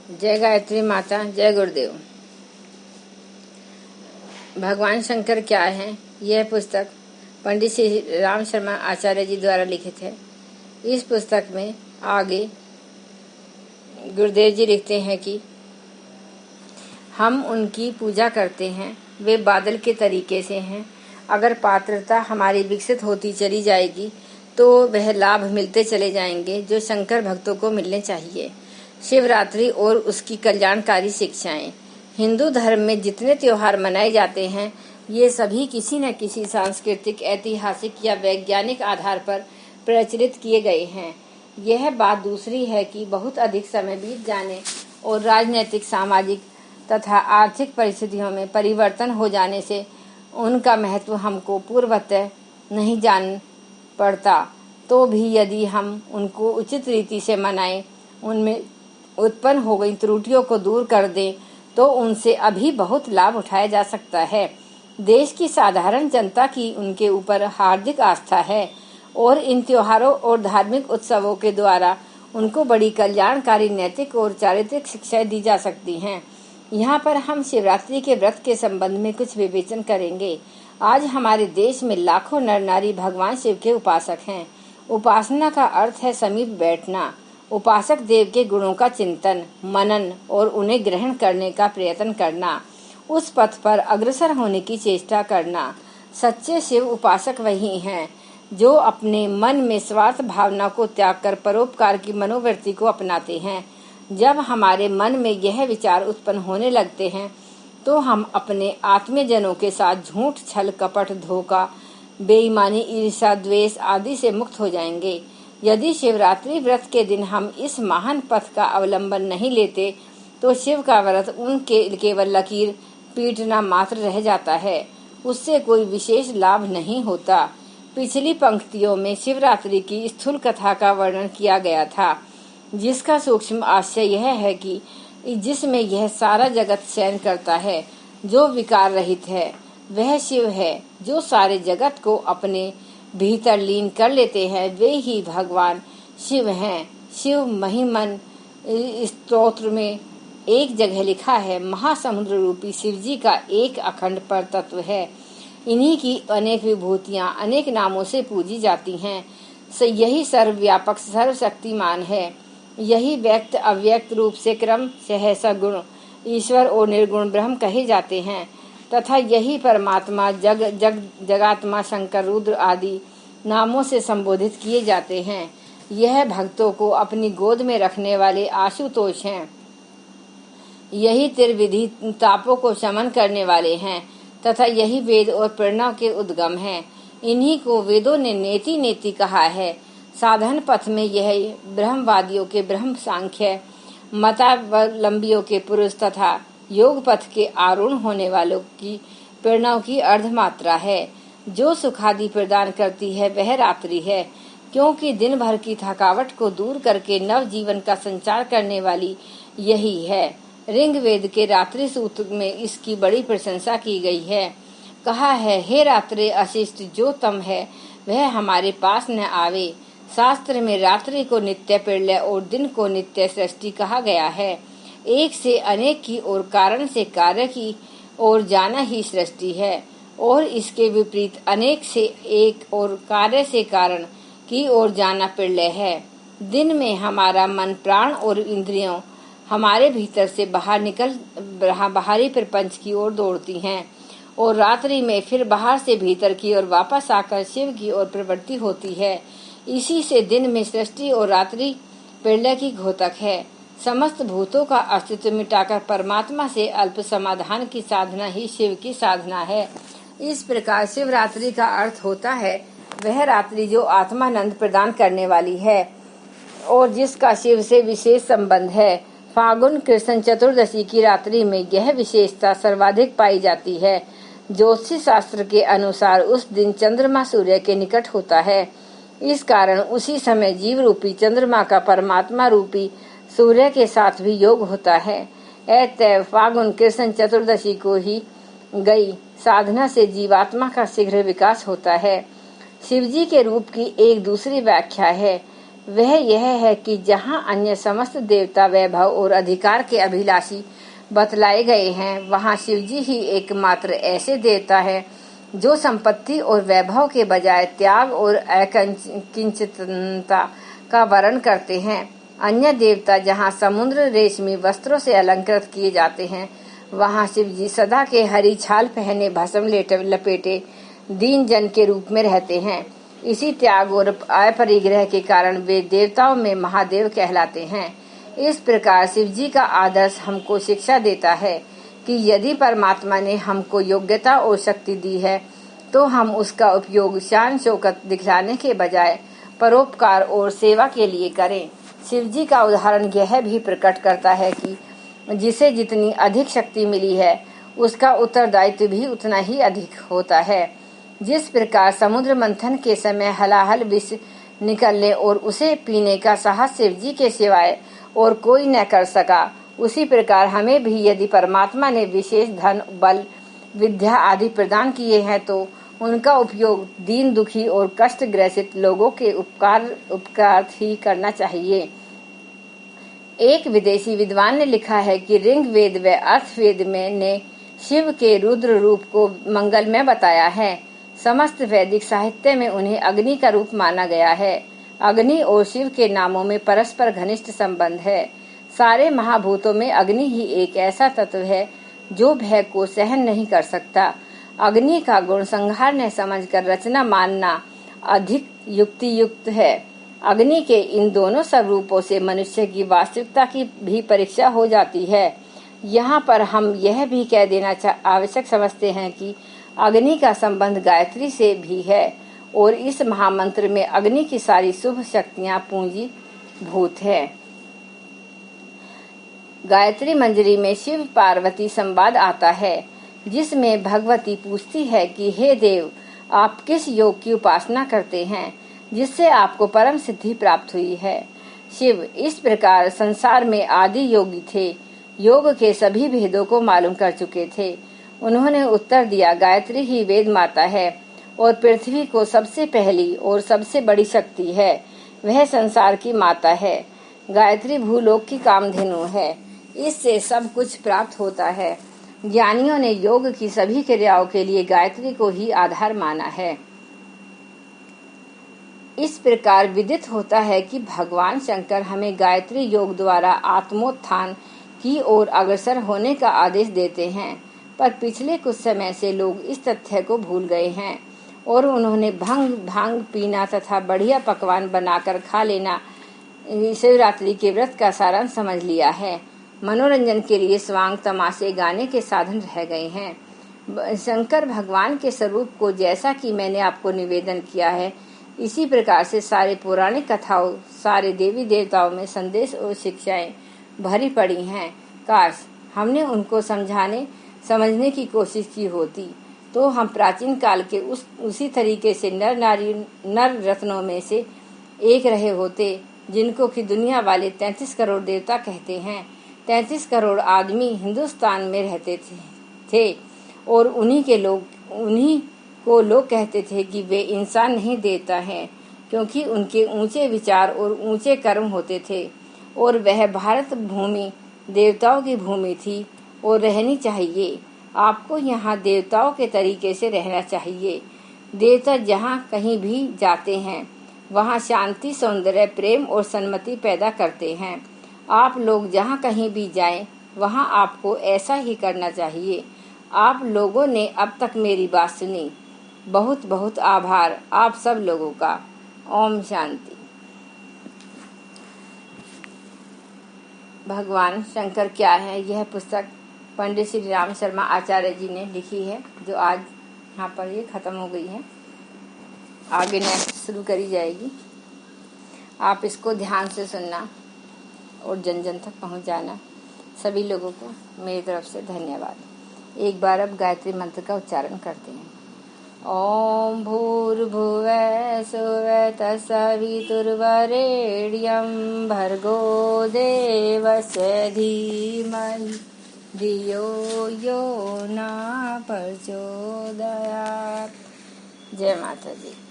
जय गायत्री माता, जय गुरुदेव। भगवान शंकर क्या है, यह पुस्तक पंडित श्री राम शर्मा आचार्य जी द्वारा लिखित है। इस पुस्तक में आगे गुरुदेव जी लिखते हैं कि हम उनकी पूजा करते हैं, वे बादल के तरीके से हैं। अगर पात्रता हमारी विकसित होती चली जाएगी तो वह लाभ मिलते चले जाएंगे जो शंकर भक्तों को मिलने चाहिए। शिवरात्रि और उसकी कल्याणकारी शिक्षाएं। हिंदू धर्म में जितने त्योहार मनाए जाते हैं, ये सभी किसी न किसी सांस्कृतिक, ऐतिहासिक या वैज्ञानिक आधार पर प्रचलित किए गए हैं। यह बात दूसरी है कि बहुत अधिक समय बीत जाने और राजनीतिक, सामाजिक तथा आर्थिक परिस्थितियों में परिवर्तन हो जाने से उनका महत्व हमको पूर्वतः नहीं जान पड़ता। तो भी यदि हम उनको उचित रीति से मनाएं, उनमें उत्पन्न हो गई त्रुटियों को दूर कर दें, तो उनसे अभी बहुत लाभ उठाया जा सकता है। देश की साधारण जनता की उनके ऊपर हार्दिक आस्था है और इन त्योहारों और धार्मिक उत्सवों के द्वारा उनको बड़ी कल्याणकारी नैतिक और चारित्रिक शिक्षाएं दी जा सकती हैं। यहाँ पर हम शिवरात्रि के व्रत के संबंध में कुछ विवेचन करेंगे। आज हमारे देश में लाखों नर नारी भगवान शिव के उपासक हैं। उपासना का अर्थ है समीप बैठना, उपासक देव के गुणों का चिंतन, मनन और उन्हें ग्रहण करने का प्रयत्न करना, उस पथ पर अग्रसर होने की चेष्टा करना। सच्चे शिव उपासक वही हैं जो अपने मन में स्वार्थ भावना को त्याग कर परोपकार की मनोवृत्ति को अपनाते हैं। जब हमारे मन में यह विचार उत्पन्न होने लगते हैं तो हम अपने आत्मीयजनों के साथ झूठ, छल, कपट, धोखा, बेईमानी, ईर्ष्या, द्वेष आदि से मुक्त हो जाएंगे। यदि शिवरात्रि व्रत के दिन हम इस महान पथ का अवलंबन नहीं लेते तो शिव का व्रत उनके केवल लकीर पीटना मात्र रह जाता है, उससे कोई विशेष लाभ नहीं होता। पिछली पंक्तियों में शिवरात्रि की स्थूल कथा का वर्णन किया गया था, जिसका सूक्ष्म आशय यह है कि जिसमें यह सारा जगत शयन करता है, जो विकार रहित है, वह शिव है। जो सारे जगत को अपने भीतर लीन कर लेते हैं, वे ही भगवान शिव हैं। शिव महिमन स्तोत्र में एक जगह लिखा है, महासमुद्र रूपी शिव जी का एक अखंड पर तत्व है। इन्हीं की अनेक विभूतियां अनेक नामों से पूजी जाती हैं। यही सर्वव्यापक, सर्वशक्तिमान है। यही व्यक्त अव्यक्त रूप से क्रम सगुण ईश्वर और निर्गुण ब्रह्म कहे जाते हैं तथा यही परमात्मा जगात्मा, शंकर, रुद्र आदि नामों से संबोधित किए जाते हैं। यह भक्तों को अपनी गोद में रखने वाले आशुतोष हैं। यही त्रिविधि तापों को शमन करने वाले हैं तथा यही वेद और प्रणव के उद्गम हैं। इन्हीं को वेदों ने नेति नेति कहा है। साधन पथ में यह ब्रह्मवादियों के ब्रह्म, सांख्य मतावलंबियों के पुरुष तथा योग पथ के आरूढ़ होने वालों की प्रणव की अर्धमात्रा है। जो सुखादि प्रदान करती है वह रात्रि है, क्योंकि दिन भर की थकावट को दूर करके नव जीवन का संचार करने वाली यही है। ऋग्वेद के रात्रि सूत्र में इसकी बड़ी प्रशंसा की गई है। कहा है, हे रात्रि अशिष्ट, जो तम है वह हमारे पास न आवे। शास्त्र में रात्रि को नित्य प्रलय और दिन को नित्य सृष्टि कहा गया है। एक से अनेक की और कारण से कार्य की ओर जाना ही सृष्टि है और इसके विपरीत अनेक से एक और कार्य से कारण की ओर जाना प्रलय है। दिन में हमारा मन, प्राण और इंद्रियों हमारे भीतर से बाहर निकल बाहरी प्रपंच की ओर दौड़ती हैं और रात्रि में फिर बाहर से भीतर की ओर वापस आकर शिव की ओर प्रवृत्ति होती है। इसी से दिन में सृष्टि और रात्रि प्रलय की घोतक है। समस्त भूतों का अस्तित्व मिटाकर परमात्मा से अल्प समाधान की साधना ही शिव की साधना है। इस प्रकार शिवरात्रि का अर्थ होता है वह रात्रि जो आत्मानंद प्रदान करने वाली है और जिसका शिव से विशेष संबंध है। फागुन कृष्ण चतुर्दशी की रात्रि में यह विशेषता सर्वाधिक पाई जाती है। ज्योतिष शास्त्र के अनुसार उस दिन चंद्रमा सूर्य के निकट होता है। इस कारण उसी समय जीव रूपी चंद्रमा का परमात्मा रूपी सूर्य के साथ भी योग होता है। अतएव फागुन कृष्ण चतुर्दशी को ही गई साधना से जीवात्मा का शीघ्र विकास होता है। शिवजी के रूप की एक दूसरी व्याख्या है वह यह है कि जहाँ अन्य समस्त देवता वैभव और अधिकार के अभिलाषी बतलाए गए हैं, वहाँ शिवजी ही एकमात्र ऐसे देवता है जो संपत्ति और वैभव के बजाय त्याग और अकिंचितता का वर्ण करते हैं। अन्य देवता जहाँ समुद्र रेशमी वस्त्रों से अलंकृत किए जाते हैं, वहाँ शिवजी सदा के हरी छाल पहने भस्म लपेटे दीन जन के रूप में रहते हैं। इसी त्याग और अपरिग्रह के कारण वे देवताओं में महादेव कहलाते हैं। इस प्रकार शिवजी का आदर्श हमको शिक्षा देता है कि यदि परमात्मा ने हमको योग्यता और शक्ति दी है तो हम उसका उपयोग शान शौकत दिखलाने के बजाय परोपकार और सेवा के लिए करें। शिवजी का उदाहरण यह भी प्रकट करता है कि जिसे जितनी अधिक शक्ति मिली है उसका उत्तरदायित्व भी उतना ही अधिक होता है। जिस प्रकार समुद्र मंथन के समय हलाहल विष निकलने और उसे पीने का साहस शिवजी के सिवाय और कोई न कर सका, उसी प्रकार हमें भी यदि परमात्मा ने विशेष धन, बल, विद्या आदि प्रदान किए हैं तो उनका उपयोग दीन दुखी और कष्ट ग्रसित लोगों के उपकार ही करना चाहिए। एक विदेशी विद्वान ने लिखा है कि ऋग्वेद व अर्थवेद में ने शिव के रुद्र रूप को मंगलमय बताया है। समस्त वैदिक साहित्य में उन्हें अग्नि का रूप माना गया है। अग्नि और शिव के नामों में परस्पर घनिष्ठ संबंध है। सारे महाभूतों में अग्नि ही एक ऐसा तत्व है जो भय को सहन नहीं कर सकता। अग्नि का गुण संहार न समझकर रचना मानना अधिक युक्ति युक्त है। अग्नि के इन दोनों स्वरूपों से मनुष्य की वास्तविकता की भी परीक्षा हो जाती है। यहाँ पर हम यह भी कह देना आवश्यक समझते हैं कि अग्नि का संबंध गायत्री से भी है और इस महामंत्र में अग्नि की सारी शुभ शक्तियाँ पूंजी भूत है। गायत्री मंजरी में शिव पार्वती संवाद आता है, जिसमें भगवती पूछती है कि हे देव, आप किस योग की उपासना करते हैं जिससे आपको परम सिद्धि प्राप्त हुई है। शिव इस प्रकार संसार में आदि योगी थे, योग के सभी भेदों को मालूम कर चुके थे। उन्होंने उत्तर दिया, गायत्री ही वेद माता है और पृथ्वी को सबसे पहली और सबसे बड़ी शक्ति है। वह संसार की माता है। गायत्री भूलोक की कामधेनु है। इससे सब कुछ प्राप्त होता है। ज्ञानियों ने योग की सभी क्रियाओं के लिए गायत्री को ही आधार माना है। इस प्रकार विदित होता है कि भगवान शंकर हमें गायत्री योग द्वारा आत्मोत्थान की ओर अग्रसर होने का आदेश देते हैं, पर पिछले कुछ समय से लोग इस तथ्य को भूल गए हैं और उन्होंने भांग पीना तथा बढ़िया पकवान बनाकर खा लेना शिवरात्रि के व्रत का सारांश समझ लिया है। मनोरंजन के लिए स्वांग, तमाशे, गाने के साधन रह गए हैं। शंकर भगवान के स्वरूप को जैसा कि मैंने आपको निवेदन किया है, इसी प्रकार से सारे पौराणिक कथाओं, सारे देवी देवताओं में संदेश और शिक्षाएं भरी पड़ी हैं। काश हमने उनको समझने की कोशिश की होती तो हम प्राचीन काल के उसी तरीके से नर रत्नों में से एक रहे होते, जिनको कि दुनिया वाले 33 करोड़ देवता कहते हैं। 33 करोड़ आदमी हिंदुस्तान में रहते थे और उन्हीं को लोग कहते थे कि वे इंसान नहीं देवता हैं, क्योंकि उनके ऊंचे विचार और ऊंचे कर्म होते थे। और वह भारत भूमि देवताओं की भूमि थी और रहनी चाहिए। आपको यहाँ देवताओं के तरीके से रहना चाहिए। देवता जहाँ कहीं भी जाते हैं वहाँ शांति, सौंदर्य, प्रेम और सन्मति पैदा करते हैं। आप लोग जहाँ कहीं भी जाएं वहाँ आपको ऐसा ही करना चाहिए। आप लोगों ने अब तक मेरी बात सुनी, बहुत बहुत आभार आप सब लोगों का। ओम शांति। भगवान शंकर क्या है, यह पुस्तक पंडित श्री राम शर्मा आचार्य जी ने लिखी है, जो आज यहाँ पर ये खत्म हो गई है। आगे नेक्स्ट शुरू करी जाएगी। आप इसको ध्यान से सुनना और जन जन तक पहुँच जाना। सभी लोगों को मेरी तरफ से धन्यवाद। एक बार अब गायत्री मंत्र का उच्चारण करते हैं। ओम भूर्भुवः स्वः तत्सवितुर्वरेण्यं भर्गो देवस्य धीमहि धियो यो न प्रचोदयात्। जय माता दी।